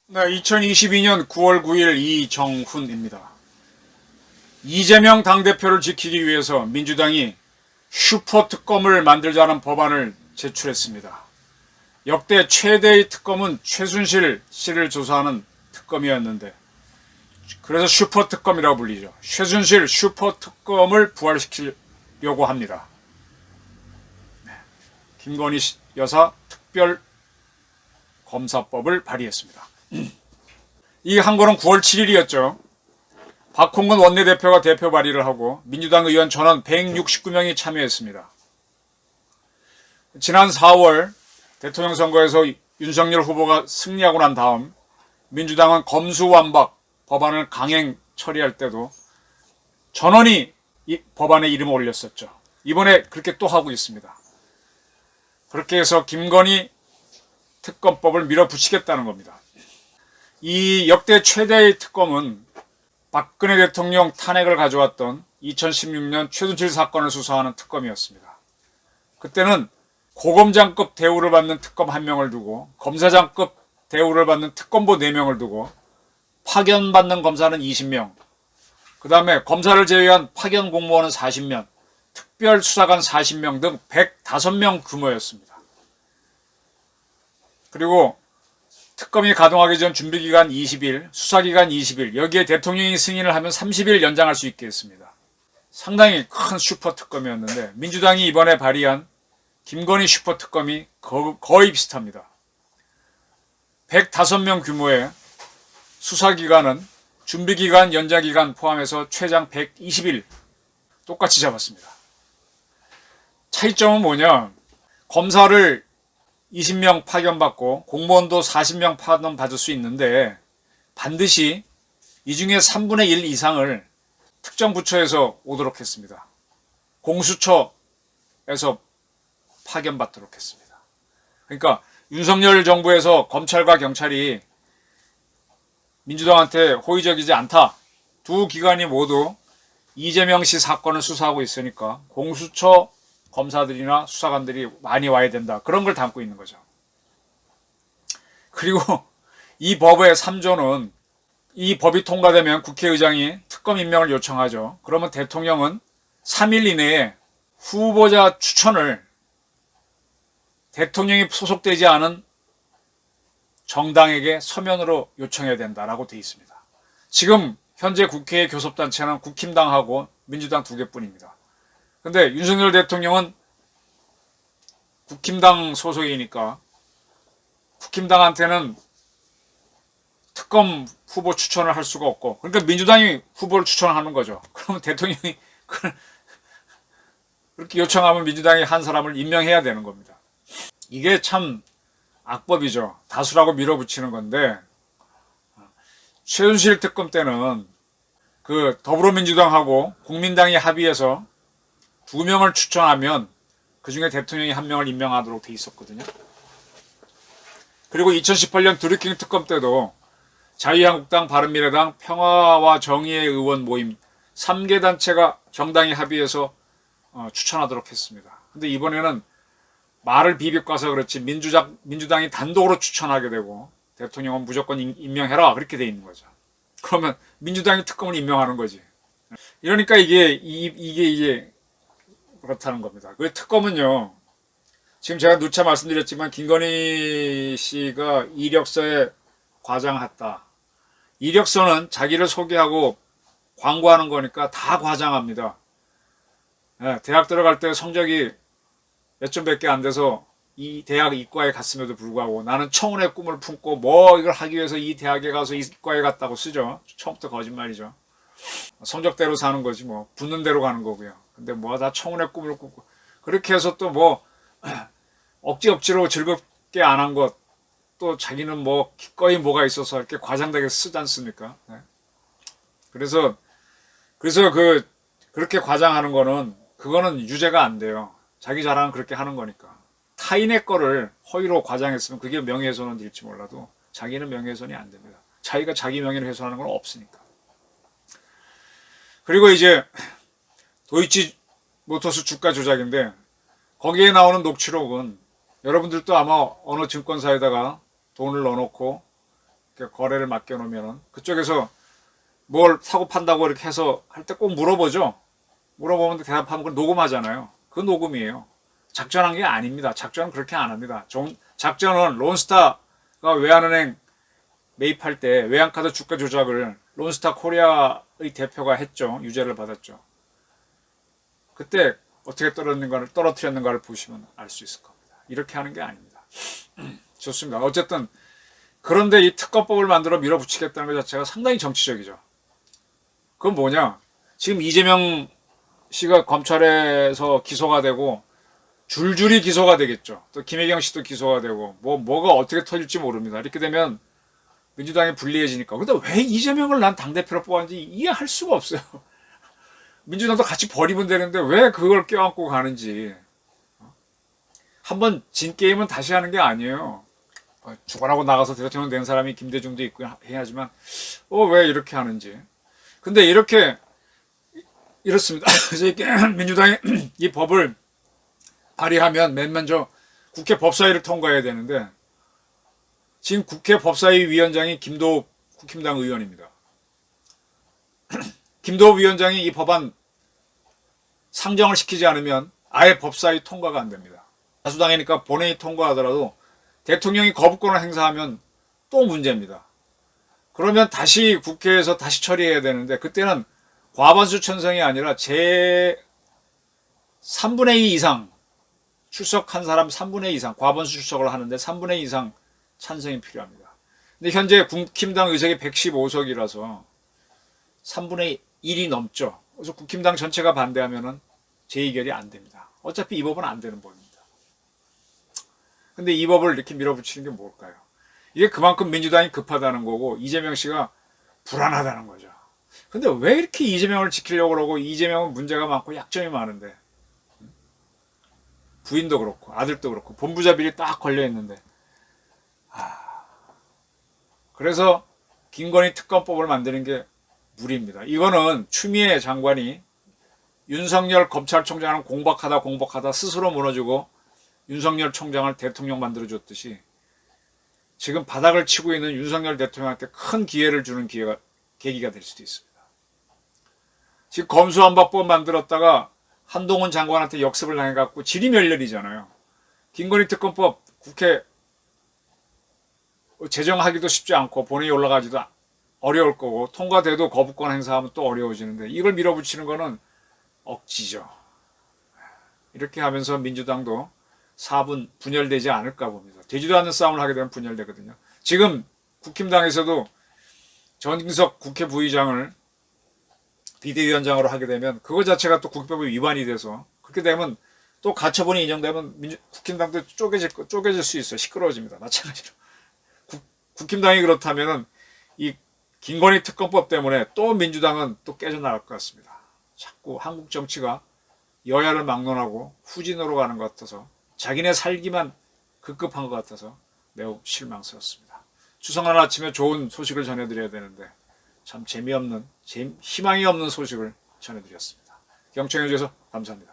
네, 2022년 9월 9일 이정훈입니다. 이재명 당대표를 지키기 위해서 민주당이 슈퍼특검을 만들자는 법안을 제출했습니다. 역대 최대의 특검은 최순실 씨를 조사하는 특검이었는데, 그래서 슈퍼특검이라고 불리죠. 최순실 슈퍼특검을 부활시키려고 합니다. 김건희 여사 특별검사법을 발의했습니다. 이 항고는 9월 7일이었죠. 박홍근 원내대표가 대표 발의를 하고 민주당 의원 전원 169명이 참여했습니다. 지난 4월 대통령 선거에서 윤석열 후보가 승리하고 난 다음 민주당은 검수완박 법안을 강행 처리할 때도 전원이 이 법안에 이름을 올렸었죠. 이번에 그렇게 또 하고 있습니다. 그렇게 해서 김건희 특검법을 밀어붙이겠다는 겁니다. 이 역대 최대의 특검은 박근혜 대통령 탄핵을 가져왔던 2016년 최순실 사건을 수사하는 특검이었습니다. 그때는 고검장급 대우를 받는 특검 1명을 두고 검사장급 대우를 받는 특검보 4명을 두고 파견받는 검사는 20명, 그 다음에 검사를 제외한 파견 공무원은 40명, 특별수사관 40명 등 105명 규모였습니다. 그리고 특검이 가동하기 전 준비기간 20일, 수사기간 20일, 여기에 대통령이 승인을 하면 30일 연장할 수 있게 했습니다. 상당히 큰 슈퍼특검이었는데 민주당이 이번에 발의한 김건희 슈퍼특검이 거의 비슷합니다. 105명 규모의 수사기간은 준비기간, 연장기간 포함해서 최장 120일 똑같이 잡았습니다. 차이점은 뭐냐? 검사를 20명 파견받고 공무원도 40명 파견받을 수 있는데 반드시 이 중에 3분의 1 이상을 특정 부처에서 오도록 했습니다. 공수처에서 파견받도록 했습니다. 그러니까 윤석열 정부에서 검찰과 경찰이 민주당한테 호의적이지 않다. 두 기관이 모두 이재명 씨 사건을 수사하고 있으니까 공수처 검사들이나 수사관들이 많이 와야 된다. 그런 걸 담고 있는 거죠. 그리고 이 법의 3조는 이 법이 통과되면 국회의장이 특검 임명을 요청하죠. 그러면 대통령은 3일 이내에 후보자 추천을 대통령이 소속되지 않은 정당에게 서면으로 요청해야 된다라고 되어 있습니다. 지금 현재 국회의 교섭단체는 국힘당하고 민주당 2개뿐입니다. 근데 윤석열 대통령은 국힘당 소속이니까 국힘당한테는 특검 후보 추천을 할 수가 없고, 그러니까 민주당이 후보를 추천하는 거죠. 그러면 대통령이 그렇게 요청하면 민주당이 한 사람을 임명해야 되는 겁니다. 이게 참 악법이죠. 다수라고 밀어붙이는 건데, 최순실 특검 때는 그 더불어민주당하고 국민당이 합의해서 2명을 추천하면 그 중에 대통령이 1명을 임명하도록 돼 있었거든요. 그리고 2018년 드루킹 특검 때도 자유한국당, 바른미래당, 평화와 정의의 의원 모임 3개 단체가 정당이 합의해서 추천하도록 했습니다. 근데 이번에는 말을 비비꼬아서 그렇지 민주당이 단독으로 추천하게 되고 대통령은 무조건 임명해라 그렇게 돼 있는 거죠. 그러면 민주당이 특검을 임명하는 거지. 이러니까 이게 그렇다는 겁니다. 그 특검은요, 지금 제가 누차 말씀드렸지만 김건희 씨가 이력서에 과장했다. 이력서는 자기를 소개하고 광고하는 거니까 다 과장합니다. 대학 들어갈 때 성적이 몇 점밖에 안 돼서 이 대학 이과에 갔음에도 불구하고 나는 청운의 꿈을 품고 뭐 이걸 하기 위해서 이 대학에 가서 이과에 갔다고 쓰죠. 처음부터 거짓말이죠. 성적대로 사는 거지 뭐 붙는 대로 가는 거고요. 근데 뭐 다 청운의 꿈을 꾸고 그렇게 해서 또 뭐 억지로 즐겁게 안 한 것 또 자기는 뭐 기꺼이 뭐가 있어서 이렇게 과장되게 쓰지 않습니까? 네. 그래서 그렇게 과장하는 거는 그거는 유죄가 안 돼요. 자기 자랑은 그렇게 하는 거니까. 타인의 거를 허위로 과장했으면 그게 명예훼손은 될지 몰라도 자기는 명예훼손이 안 됩니다. 자기가 자기 명예를 훼손하는 건 없으니까. 그리고 이제 도이치 모터스 주가 조작인데 거기에 나오는 녹취록은 여러분들도 아마 어느 증권사에다가 돈을 넣어놓고 거래를 맡겨놓으면 그쪽에서 뭘 사고 판다고 이렇게 해서 할 때 꼭 물어보죠. 물어보면 대답하면 그걸 녹음하잖아요. 그 녹음이에요. 작전한 게 아닙니다. 작전은 그렇게 안 합니다. 작전은 론스타가 외환은행 매입할 때 외환카드 주가 조작을 론스타 코리아의 대표가 했죠. 유죄를 받았죠. 그때 어떻게 떨어뜨렸는가를 보시면 알 수 있을 겁니다. 이렇게 하는 게 아닙니다. 좋습니다. 어쨌든 그런데 이 특검법을 만들어 밀어붙이겠다는 것 자체가 상당히 정치적이죠. 그건 뭐냐? 지금 이재명 씨가 검찰에서 기소가 되고 줄줄이 기소가 되겠죠. 또 김혜경 씨도 기소가 되고 뭐가 어떻게 터질지 모릅니다. 이렇게 되면 민주당이 불리해지니까. 근데 왜 이재명을 난 당대표로 뽑았는지 이해할 수가 없어요. 민주당도 같이 버리면 되는데 왜 그걸 껴안고 가는지. 한번 진 게임은 다시 하는 게 아니에요. 죽어라고 나가서 대통령 된 사람이 김대중도 있고 해야지만 왜 이렇게 하는지. 근데 이렇습니다. 그래서 민주당이 이 법을 발의하면 맨 먼저 국회 법사위를 통과해야 되는데 지금 국회 법사위 위원장이 김도읍 국힘당 의원입니다. 김도읍 위원장이 이 법안 상정을 시키지 않으면 아예 법사위 통과가 안 됩니다. 다수당이니까 본회의 통과하더라도 대통령이 거부권을 행사하면 또 문제입니다. 그러면 다시 국회에서 다시 처리해야 되는데 그때는 과반수 찬성이 아니라 제 3분의 2 이상 출석한 사람 3분의 2 이상 과반수 출석을 하는데 3분의 2 이상 찬성이 필요합니다. 근데 현재 국힘당 의석이 115석이라서 3분의 1이 넘죠. 그래서 국힘당 전체가 반대하면은 재의결이 안 됩니다. 어차피 이 법은 안 되는 법입니다. 근데 이 법을 이렇게 밀어붙이는 게 뭘까요? 이게 그만큼 민주당이 급하다는 거고 이재명 씨가 불안하다는 거죠. 근데 왜 이렇게 이재명을 지키려고 그러고 이재명은 문제가 많고 약점이 많은데 부인도 그렇고 아들도 그렇고 본부자 비리 딱 걸려있는데 그래서 김건희 특검법을 만드는 게 무리입니다. 이거는 추미애 장관이 윤석열 검찰총장을 공박하다 스스로 무너지고 윤석열 총장을 대통령 만들어줬듯이 지금 바닥을 치고 있는 윤석열 대통령한테 큰 기회를 주는 계기가 될 수도 있습니다. 지금 검수완박법 만들었다가 한동훈 장관한테 역습을 당해갖고 질의멸렬이잖아요. 김건희 특검법 국회 제정하기도 쉽지 않고 본회의 올라가지도 어려울 거고 통과돼도 거부권 행사하면 또 어려워지는데 이걸 밀어붙이는 거는 억지죠. 이렇게 하면서 민주당도 4분 분열되지 않을까 봅니다. 되지도 않는 싸움을 하게 되면 분열되거든요. 지금 국힘당에서도 전인석 국회 부의장을 비대위원장으로 하게 되면 그거 자체가 또 국회법에 위반이 돼서 그렇게 되면 또 가처분이 인정되면 국힘당도 쪼개질 수 있어요. 시끄러워집니다. 마찬가지로. 국힘당이 그렇다면은 이 김건희 특검법 때문에 또 민주당은 또 깨져나갈 것 같습니다. 자꾸 한국 정치가 여야를 막론하고 후진으로 가는 것 같아서 자기네 살기만 급급한 것 같아서 매우 실망스럽습니다. 추석날 아침에 좋은 소식을 전해드려야 되는데 참 희망이 없는 소식을 전해드렸습니다. 경청해 주셔서 감사합니다.